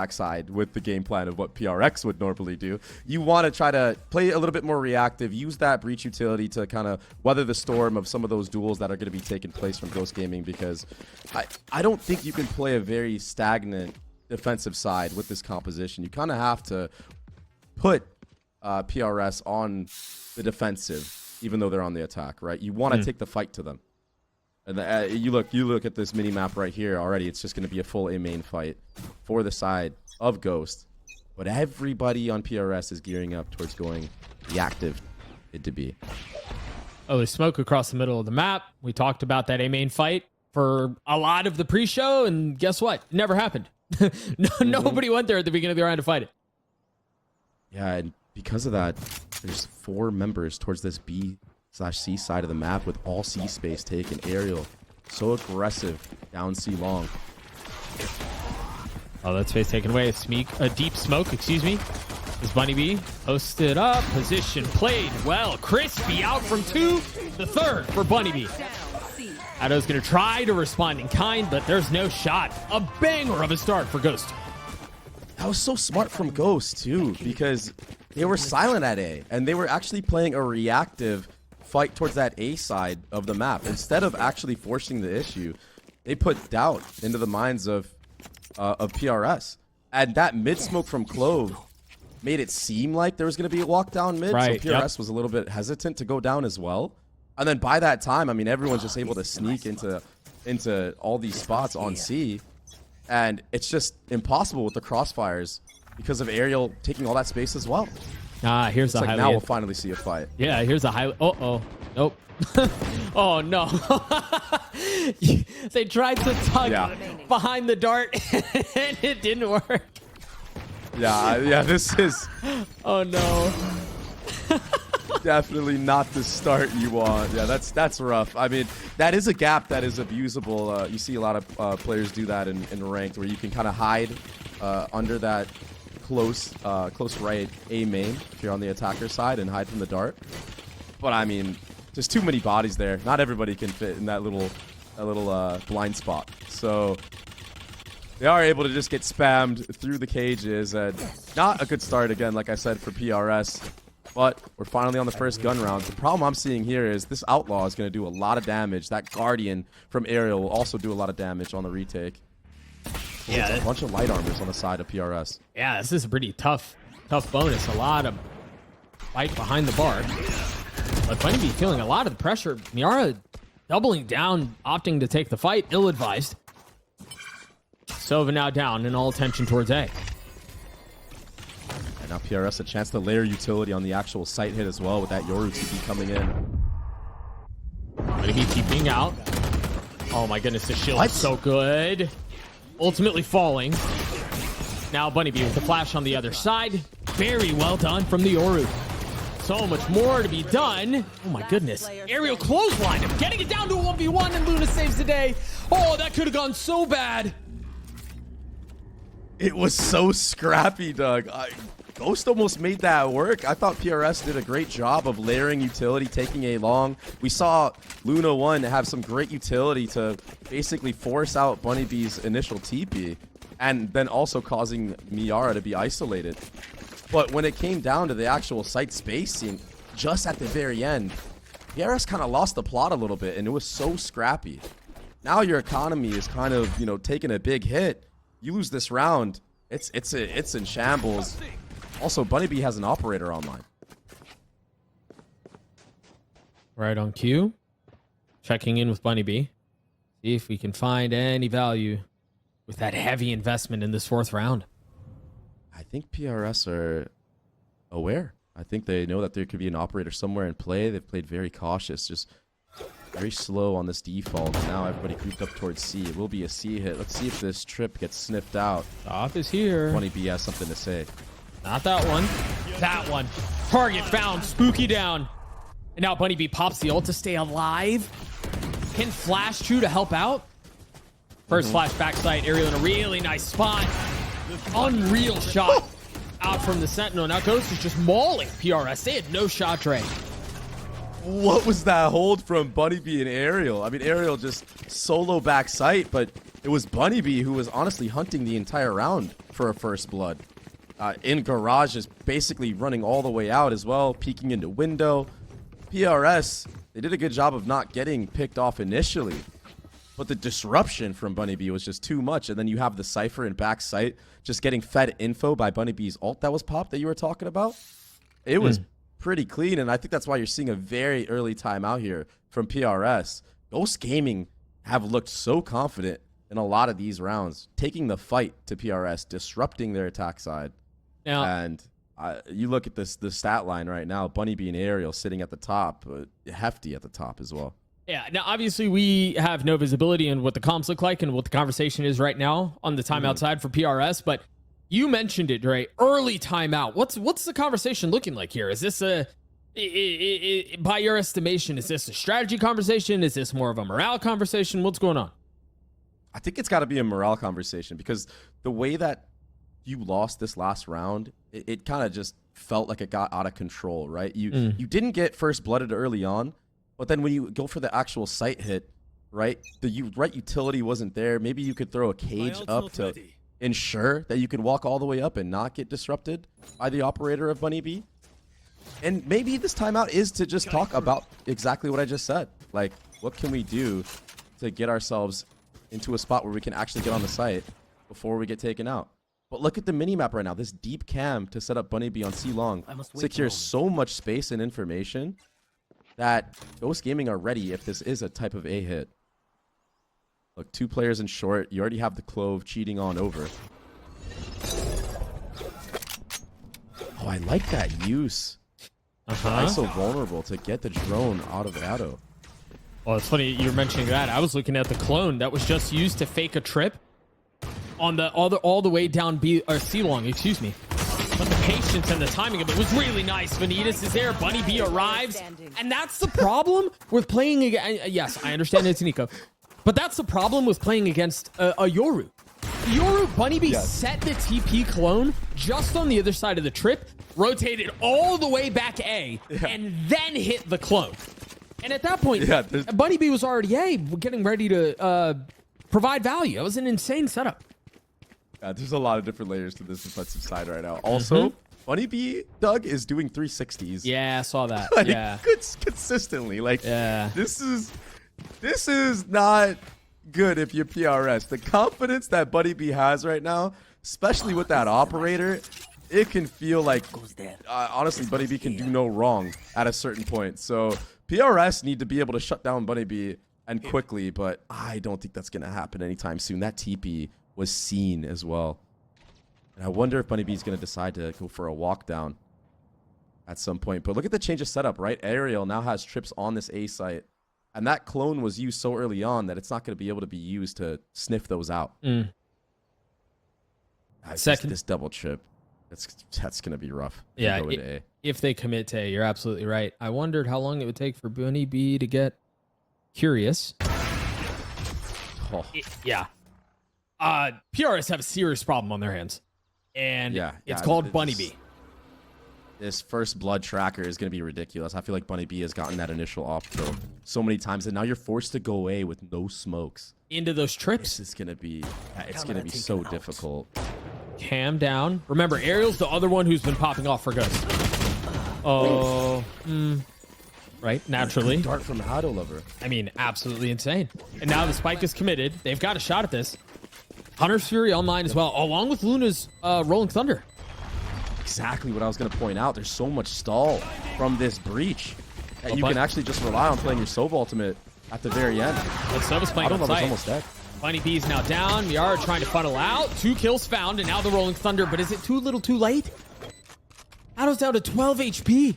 backside with the game plan of what PRX would normally do. You want to try to play a little bit more reactive, use that breach utility to kind of weather the storm of some of those duels that are going to be taking place from Ghost Gaming, because I don't think you can play a very stagnant defensive side with this composition. You kind of have to put PRS on the defensive, even though they're on the attack, right? You want to take the fight to them. And you look at this mini map right here already. It's just going to be a full A main fight for the side of Ghost, but everybody on PRS is gearing up towards going reactive it to be. Oh, there's smoke across the middle of the map. We talked about that A main fight for a lot of the pre-show, and guess what? It never happened. Nobody went there at the beginning of the round to fight it. Yeah, and because of that, there's 4 members towards this B/C side of the map with all C space taken. Aerial, so aggressive down C long. Oh, that space taken away. Deep smoke, excuse me. Is Bunny B posted up, position played well. Crispy out from 2, the 3rd for Bunny B. Addo's gonna try to respond in kind, but there's no shot. A banger of a start for Ghost. That was so smart from Ghost too, because they were silent at A, and they were actually playing a reactive fight towards that A side of the map. Instead of actually forcing the issue, they put doubt into the minds of PRS. And that mid smoke from Clove made it seem like there was going to be a walk down mid, right, so PRS was a little bit hesitant to go down as well. And then by that time, I mean, everyone's just able to sneak into all these spots on C, and it's just impossible with the crossfires because of Aerial taking all that space as well. Here's it's a like now we'll finally see a fight. Yeah, here's a highlight. Nope. Oh no. They tried to tug behind the dart and it didn't work. Yeah, this is oh no. definitely not the start you want. Yeah, that's rough. I mean, that is a gap that is abusable. You see a lot of players do that in ranked, where you can kind of hide under that close right A main if you're on the attacker side and hide from the dart. But I mean, there's too many bodies there. Not everybody can fit in that little blind spot. So they are able to just get spammed through the cages, and not a good start again, like I said, for PRS. But we're finally on the first gun round. The problem I'm seeing here is this Outlaw is going to do a lot of damage. That Guardian from Aerial will also do a lot of damage on the retake. Yeah, a bunch of light armors on the side of PRS. Yeah, this is a pretty tough bonus. A lot of fight behind the bar. But Bunny B feeling a lot of the pressure. Miara doubling down, opting to take the fight, ill-advised. Sova now down, and all attention towards A. And now PRS a chance to layer utility on the actual site hit as well with that Yoru TP coming in. Bunny B TPing out. Oh my goodness, the shield is so good. Ultimately falling. Now Bunny B with the flash on the other side. Very well done from the Yoru. So much more to be done. Oh my goodness. Aerial clothesline him, getting it down to a 1v1, and Luna saves the day. Oh, that could have gone so bad. It was so scrappy, Doug. Ghost almost made that work. I thought PRS did a great job of layering utility, taking A long. We saw Luna 1 have some great utility to basically force out Bunny B's initial TP, and then also causing Miara to be isolated. But when it came down to the actual site spacing, just at the very end, PRS kind of lost the plot a little bit, and it was so scrappy. Now your economy is kind of, taking a big hit. You lose this round, it's in shambles. Also, Bunny B has an operator online. Right on cue. Checking in with Bunny B. See if we can find any value with that heavy investment in this 4th round. I think PRS are aware. I think they know that there could be an operator somewhere in play. They've played very cautious, just very slow on this default. Now everybody creeped up towards C. It will be a C hit. Let's see if this trip gets sniffed out. Off is here. Bunny B has something to say. Not that one. That one. Target found. Spooky down. And now Bunny B pops the ult to stay alive. Can Flash True to help out. First flash backside. Aerial in a really nice spot. Unreal shot out from the Sentinel. Now Ghost is just mauling PRS. They had no shot tray. What was that hold from Bunny B and Aerial? I mean, Aerial just solo back sight, but it was Bunny B who was honestly hunting the entire round for a first blood. In garage is basically running all the way out as well, peeking into window. PRS, they did a good job of not getting picked off initially, but the disruption from Bunny B was just too much. And then you have the Cypher in back sight just getting fed info by Bunny B's ult that was popped that you were talking about. It was pretty clean, and I think that's why you're seeing a very early timeout here from PRS. Ghost Gaming have looked so confident in a lot of these rounds, taking the fight to PRS, disrupting their attack side. Now, And you look at the stat line right now, Bunny B and Aerial sitting at the top, Hefty at the top as well. yeah, now obviously we have no visibility in what the comms look like and what the conversation is right now on the timeout side for PRS, but you mentioned it, right? Early timeout. What's the conversation looking like here? Is this by your estimation, is this a strategy conversation? Is this more of a morale conversation? What's going on? I think it's got to be a morale conversation, because the way that you lost this last round, it kind of just felt like it got out of control, right? You didn't get first blooded early on, but then when you go for the actual site hit, right, the right utility wasn't there. Maybe you could throw a cage up to ensure that you could walk all the way up and not get disrupted by the operator of Bunny B. And maybe this timeout is to just talk about exactly what I just said. Like, what can we do to get ourselves into a spot where we can actually get on the site before we get taken out? But look at the minimap right now. This deep cam to set up Bunny B on C long secures so much space and information that Ghost Gaming are ready if this is a type of A hit. Look, 2 players in short. You already have the Clove cheating on over. Oh, I like that use. ISO vulnerable to get the drone out of Addo. Well, it's funny you're mentioning that. I was looking at the clone that was just used to fake a trip on the all the way down B or C long, excuse me. But the patience and the timing of it was really nice. Vanitas is there. Bunny B arrives, and that's the problem with playing against. Yes, I understand it's Nico, but that's the problem with playing against a Yoru. Yoru, Bunny B set the TP clone just on the other side of the trip, rotated all the way back A, and then hit the clone. And at that point, Bunny B was already A, getting ready to provide value. It was an insane setup. Yeah, there's a lot of different layers to this defensive side right now. Also, Bunny B, Doug, is doing 360s. Yeah, I saw that. Like, yeah, consistently. Like, this is not good if you're PRS. The confidence that Bunny B has right now, especially with that operator, it can feel like, honestly, Bunny B can do no wrong at a certain point. So PRS need to be able to shut down Bunny B and quickly, but I don't think that's going to happen anytime soon. That TP was seen as well. And I wonder if Bunny B is going to decide to go for a walk down at some point. But look at the change of setup, right? Aerial now has trips on this A site. And that clone was used so early on that it's not going to be able to be used to sniff those out. This double trip, that's going to be rough. Yeah, if they commit to A, you're absolutely right. I wondered how long it would take for Bunny B to get curious. PRS have a serious problem on their hands. And it's called Bunny B. This first blood tracker is going to be ridiculous. I feel like Bunny B has gotten that initial off kill so many times, and now you're forced to go A with no smokes into those trips. This is going to be, it's going to be so difficult. Cam down. Remember, Aerial's the other one who's been popping off for Ghost. Oh, right, naturally. Dart from Hado Lover. I mean, absolutely insane. And now the spike is committed. They've got a shot at this. Hunter's Fury online as well, along with Luna's Rolling Thunder. Exactly what I was going to point out. There's so much stall from this breach that you can actually just rely on playing your Sova ultimate at the very end. But Sova's playing on site. Almost dead. Bunny B is now down. Miara trying to funnel out. 2 kills found, and now the Rolling Thunder. But is it too little too late? Ado's down to 12 HP.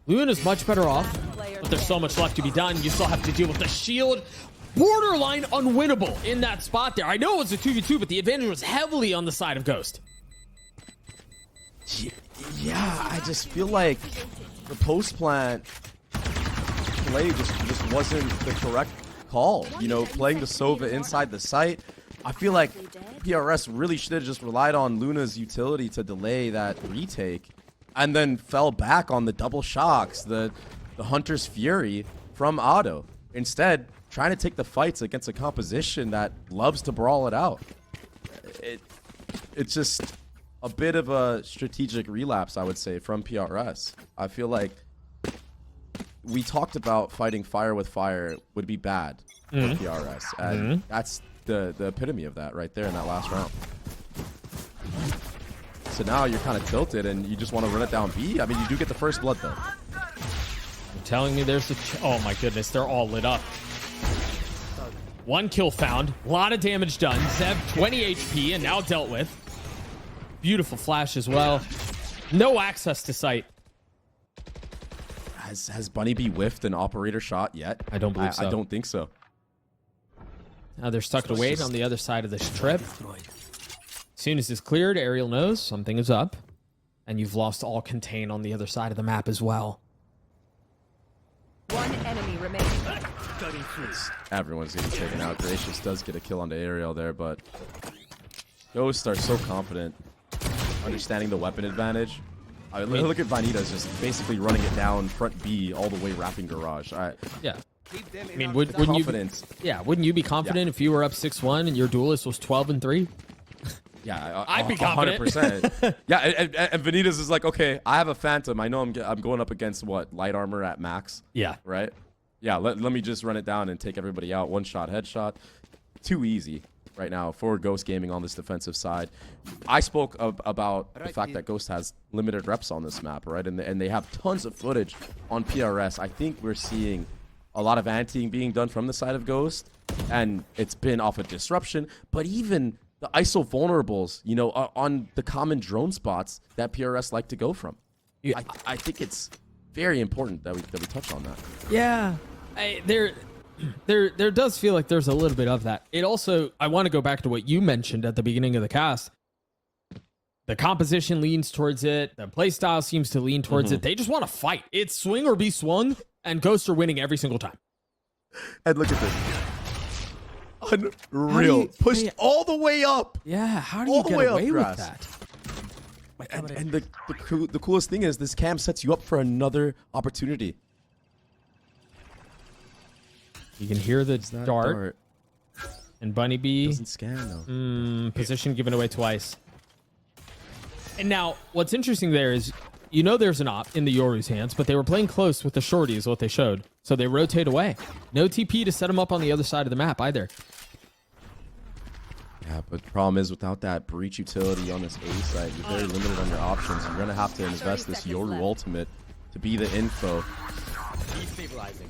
Luna's much better off, but there's so much left to be done. You still have to deal with the shield. Borderline unwinnable in that spot there. I know it was a 2v2, but the advantage was heavily on the side of Ghost. Yeah, I just feel like the post-plant play just wasn't the correct call. You know, playing the Sova inside the site. I feel like PRS really should have just relied on Luna's utility to delay that retake and then fell back on the double shocks, the Hunter's Fury from Otto. Instead, trying to take the fights against a composition that loves to brawl it out. It's just a bit of a strategic relapse, I would say, from PRS. I feel like we talked about fighting fire with fire would be bad for PRS, and that's the epitome of that right there in that last round. So now you're kind of tilted, and you just want to run it down B. I mean, you do get the first blood, though. You're telling me there's a... oh, my goodness. They're all lit up. 1 kill found. A lot of damage done. Zeb, 20 HP, and now dealt with. Beautiful flash as well. No access to sight. Has Bunny B whiffed an operator shot yet? I don't believe so. I don't think so. Now they're stuck to wait on the other side of this trip. As soon as it's cleared, Ariel knows something is up. And you've lost all contain on the other side of the map as well. 1 enemy remaining. Everyone's getting taken out. Gracious does get a kill onto Ariel there, but Ghosts are so confident, understanding the weapon advantage. I mean, look at Vanita's just basically running it down front B all the way wrapping garage. Yeah. I mean, wouldn't you be confident if you were up 6-1 and your duelist was 12-3? Yeah, I'd be confident. 100%. Yeah, and Vanita's is like, okay, I have a Phantom. I know I'm going up against what, light armor at max. Yeah. Right. Yeah. Let me just run it down and take everybody out. 1-shot headshot. Too easy right now for Ghost Gaming on this defensive side. I spoke about the fact that Ghost has limited reps on this map, right? And they have tons of footage on PRS. I think we're seeing a lot of anteing being done from the side of Ghost, and it's been off of disruption, but even the ISO vulnerables, you know, on the common drone spots that PRS like to go from. Yeah. I think it's very important that we touch on that. Yeah, there does feel like there's a little bit of that. It also, I want to go back to what you mentioned at the beginning of the cast. The composition leans towards it. The playstyle seems to lean towards it. They just want to fight. It's swing or be swung, and Ghosts are winning every single time. And look at this. Unreal. Pushed all the way up. Yeah, how do you get away with that? And the coolest thing is this cam sets you up for another opportunity. You can hear the dart. And Bunny B doesn't scan though. Position given away twice. And now, what's interesting there is, you know, there's an op in the Yoru's hands, but they were playing close with the shorty is what they showed. So they rotate away. No TP to set them up on the other side of the map either. Yeah, but the problem is without that breach utility on this A side, you're very limited on your options. You're going to have to invest this Yoru ultimate to be the info. Destabilizing.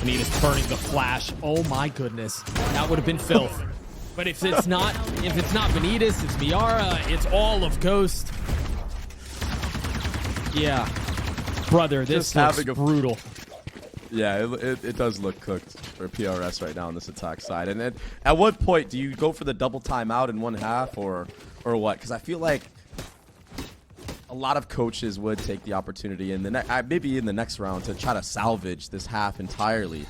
Anita's turning the flash. Oh my goodness. That would have been filth. But if it's not Vanitas, it's Miara, it's all of Ghost. Yeah. Brother, this looks brutal. Yeah, it does look cooked for PRS right now on this attack side. And then at what point do you go for the double timeout in 1/2 or what? Because I feel like a lot of coaches would take the opportunity in the maybe in the next round to try to salvage this half entirely.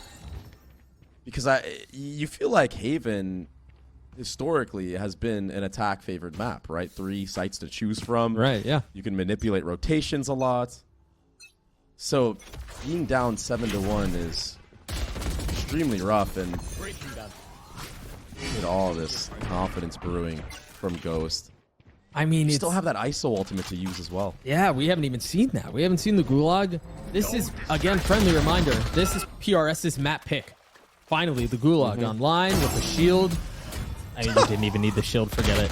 Because you feel like Haven historically has been an attack favored map, right? 3 sites to choose from. Right, yeah. You can manipulate rotations a lot. So being down 7-1 is extremely rough, and with all this confidence brewing from Ghost. I mean, you still have that ISO ultimate to use as well. Yeah, we haven't even seen that. We haven't seen the Gulag. This is, again, friendly reminder, this is PRS's map pick. Finally, the Gulag online with the shield. I mean, you didn't even need the shield, forget it.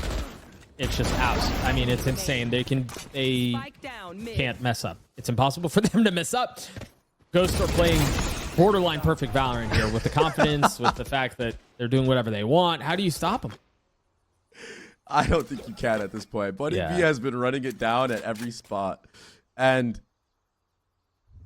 It's just out. I mean, it's insane. They can't mess up. It's impossible for them to mess up. Ghosts are playing borderline perfect Valorant here with the confidence, with the fact that they're doing whatever they want. How do you stop them? I don't think you can at this point. Bunny B has been running it down at every spot. And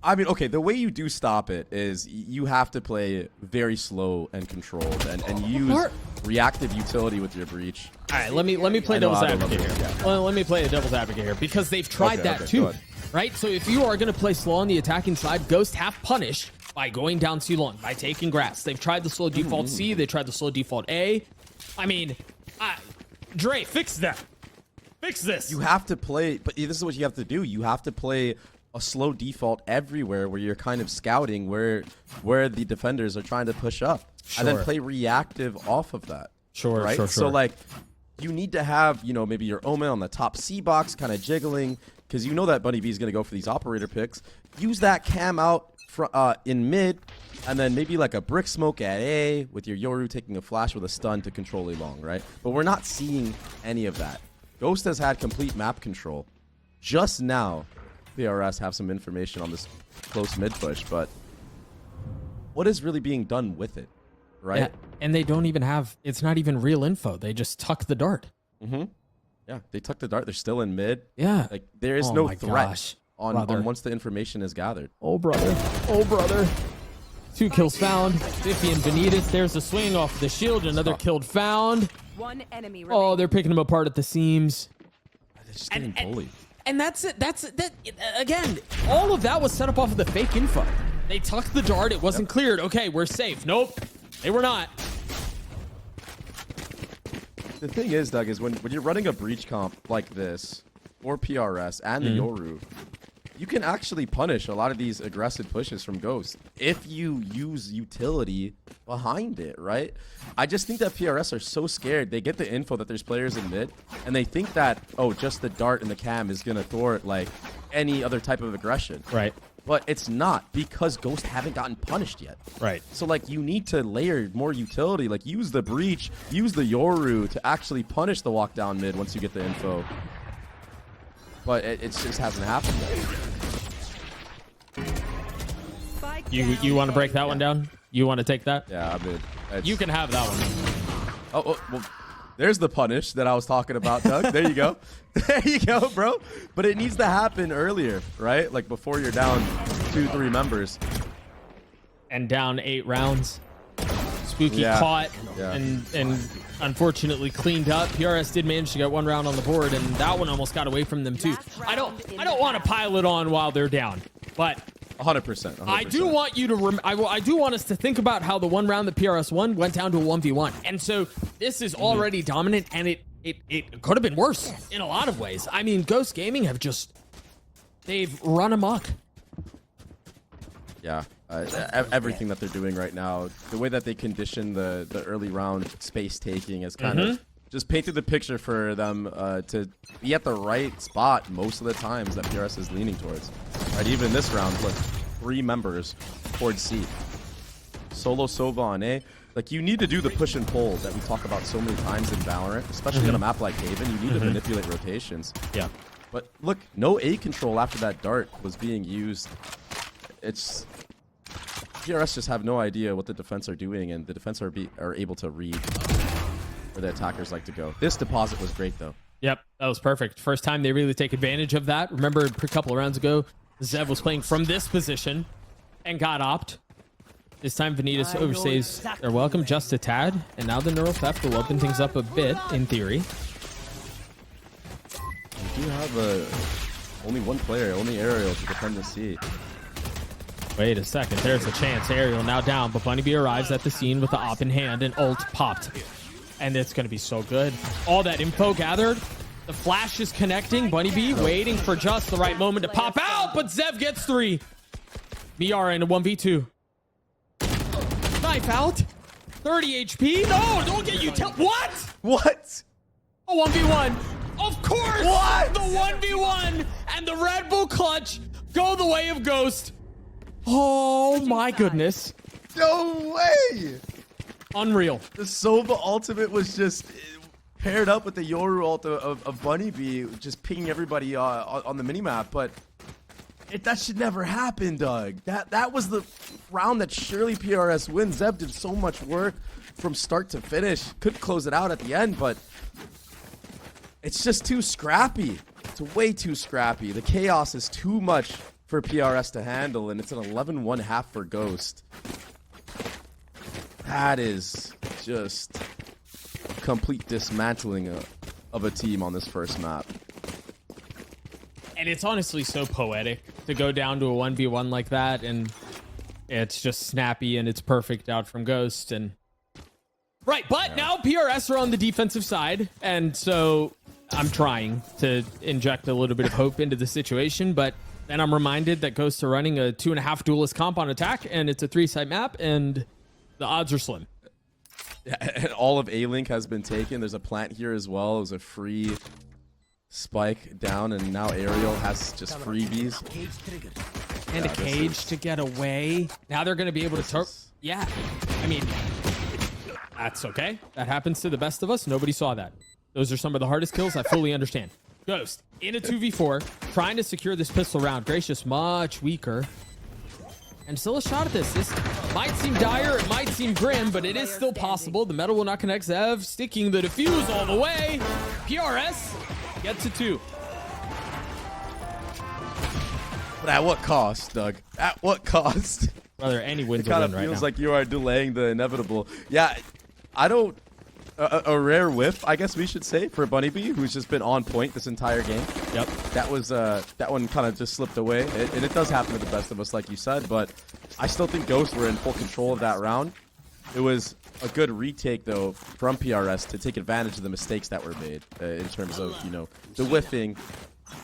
I mean, okay, the way you do stop it is you have to play very slow and controlled and use reactive utility with your breach. All right, let me play devil's advocate here. Yeah. Well, let me play the devil's advocate here because they've tried that too, right? So if you are going to play slow on the attacking side, Ghost have punished by going down C long, by taking grass. They've tried the slow default C, they tried the slow default A. I mean, Dre, fix that. Fix this. You have to play, but this is what you have to do. You have to play a slow default everywhere where you're kind of scouting where the defenders are trying to push up, and then play reactive off of that. Right? So like you need to have, you know, maybe your Omen on the top C box kind of jiggling, because you know that Bunny B is going to go for these operator picks. Use that cam out in mid, and then maybe like a brick smoke at A with your Yoru taking a flash with a stun to control A long, right? But we're not seeing any of that. Ghost has had complete map control. Just now, PRS have some information on this close mid push, but what is really being done with it, right? Yeah, and they don't even have, it's not even real info. They just tuck the dart. Yeah, they tuck the dart. They're still in mid. Yeah. Like there is no threat on once the information is gathered. Oh, brother. Oh, brother. 2 kills found. Biffy and Benitez. There's a swing off the shield. Another kill found. One enemy remaining. Oh, they're picking him apart at the seams. They're just getting bullied. And that's it. Again, all of that was set up off of the fake info. They tucked the dart. It wasn't cleared. Okay, we're safe. Nope. They were not. The thing is, Doug, is when you're running a breach comp like this, or PRS, and the Yoru, you can actually punish a lot of these aggressive pushes from Ghost if you use utility behind it, right? I just think that PRS are so scared. They get the info that there's players in mid, and they think that, oh, just the dart and the cam is going to thwart, like, any other type of aggression. Right. But it's not, because Ghost haven't gotten punished yet. Right. So, like, you need to layer more utility. Like, use the breach, use the Yoru to actually punish the walk down mid once you get the info. But it just hasn't happened yet. You want to break that one down? You want to take that? Yeah, I mean, you can have that one. Oh, well, there's the punish that I was talking about, Doug. There you go. There you go, bro. But it needs to happen earlier, right? Like before you're down 2-3 members. And down 8 rounds. Spooky caught and unfortunately cleaned up. PRS did manage to get 1 round on the board, and that one almost got away from them too. I don't want to pile it on while they're down, but 100%. I do want you to I do want us to think about how the 1 round that PRS won went down to a 1v1, and so this is already dominant, and it could have been worse in a lot of ways. I mean, Ghost Gaming they've run amok. Yeah, everything that they're doing right now, the way that they condition the early round space taking is kind of just painted the picture for them to be at the right spot most of the times that PRS is leaning towards. Right, even this round, look, 3 members towards C. Solo Sova on A. Like, you need to do the push and pull that we talk about so many times in Valorant, especially on a map like Haven. You need to manipulate rotations. Yeah. But look, no A control after that dart was being used. It's PRS just have no idea what the defense are doing, and the defense are able to read where the attackers like to go. This deposit was great, though. Yep, that was perfect. First time they really take advantage of that. Remember, a couple of rounds ago, Zev was playing from this position and got opt. This time, Benitez overstays their welcome just a tad, and now the neural theft will open things up a bit, in theory. We do have only one player, only Aerial to defend the C. Wait a second, there's a chance. Aerial now down, but Bunny B arrives at the scene with the op in hand, and ult popped. And it's going to be so good. All that info gathered. The flash is connecting. Bunny B waiting for just the right moment to pop out, but Zev gets 3. Miara in a 1v2. Knife out. 30 HP. No, don't get util. What? What? A 1v1. Of course. What? The 1v1 and the Red Bull clutch go the way of Ghost. Oh my goodness. No way. Unreal. The Sova ultimate was just paired up with the Yoru ult of Bunny B, just pinging everybody on the minimap, but that should never happen, Doug. That was the round that surely PRS wins. Zeb did so much work from start to finish. Could close it out at the end, but it's just too scrappy. It's way too scrappy. The chaos is too much for PRS to handle, and it's an 11-1 half for Ghost. That is just a complete dismantling of a team on this first map. And it's honestly so poetic to go down to a 1v1 like that, and it's just snappy and it's perfect out from Ghost. And right, but now PRS are on the defensive side, and so I'm trying to inject a little bit of hope into the situation, but Then I'm reminded that Ghosts are running a 2.5 duelist comp on attack, and it's a 3-site map, and the odds are slim. Yeah, and all of A-Link has been taken. There's a plant here as well. It was a free spike down, and now Ariel has just freebies. And a cage to get away. Now they're going to be able to... Yeah. I mean, that's okay. That happens to the best of us. Nobody saw that. Those are some of the hardest kills. I fully understand. Ghost in a 2v4, trying to secure this pistol round. Gracious, much weaker. And still a shot at this. This might seem dire, it might seem grim, but it is still possible. The metal will not connect. Zev sticking the defuse all the way. PRS gets to 2. But at what cost, Doug? At what cost? Brother, any wins it kind of right feels now. like you are delaying the inevitable. Yeah, I don't... A rare whiff, I guess we should say, for Bunny Bee, who's just been on point this entire game. Yep. That was that one kind of just slipped away, and it does happen to the best of us, like you said. But I still think Ghosts were in full control of that round. It was a good retake though from PRS to take advantage of the mistakes that were made in terms of the whiffing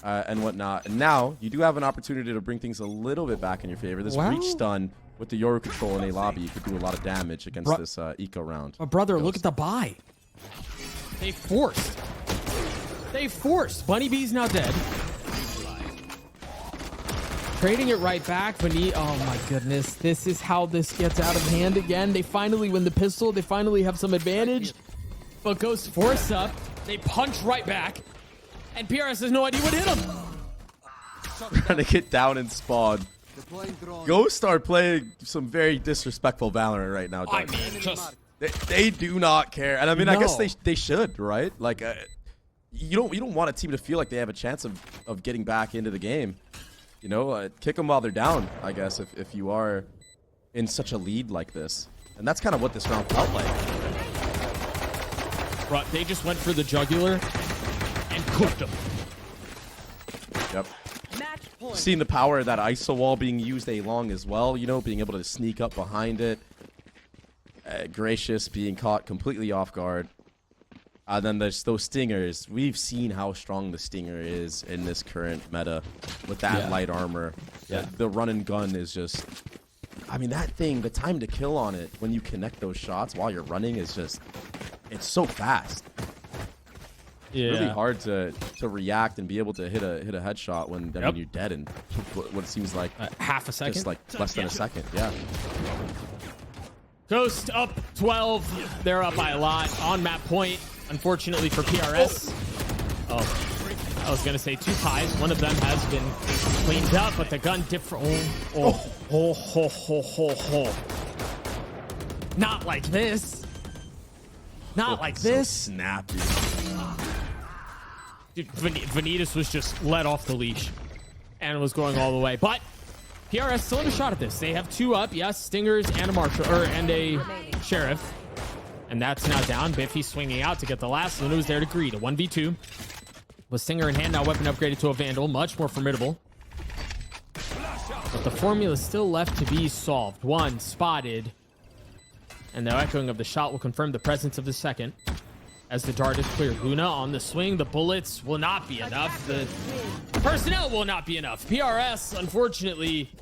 and whatnot. And now you do have an opportunity to bring things a little bit back in your favor. This breach stun with the Yoru control in a lobby, you could do a lot of damage against this eco round. But brother, look at the buy. They forced. Bunny Bee's now dead. Trading it right back. Oh my goodness. This is how this gets out of hand again. They finally win the pistol. They finally have some advantage. But Ghost force up. They punch right back. And PRS has no idea what hit him. Trying to get down and spawn. Ghosts are playing some very disrespectful Valorant right now, Doug. I mean, just... They do not care. And I mean, I guess they should, right? Like, you don't want a team to feel like they have a chance of getting back into the game. Kick them while they're down, I guess, if you are in such a lead like this. And that's kind of what this round felt like. Bro, they just went for the jugular and cooked them. Yep. Seeing the power of that ISO wall being used A-long as well, being able to sneak up behind it. Gracious being caught completely off guard. Then there's those stingers. We've seen how strong the stinger is in this current meta with that light armor. Yeah. The run and gun is just... I mean, that thing, the time to kill on it when you connect those shots while you're running is just... It's so fast. Yeah. Really hard to react and be able to hit a headshot when you're dead in what it seems like half a second, just like less than a second. Yeah. Ghost up 12. They're up by a lot on map point. Unfortunately for PRS. Oh, I was gonna say 2 ties. One of them has been cleaned up, but the gun different. Not like this. Not like this. So snappy. Dude, Vanitas was just let off the leash and was going all the way. But PRS still in a shot at this. They have 2 up. Yes, Stingers and a Marshal, and a Sheriff. And that's now down. Biffy swinging out to get the last. Luna was there to greet. A 1v2. With Stinger in hand, now weapon upgraded to a Vandal. Much more formidable. But the formula is still left to be solved. 1 spotted. And the echoing of the shot will confirm the presence of the second. As the dart is cleared. Luna on the swing. The bullets will not be enough. The personnel will not be enough. PRS, unfortunately,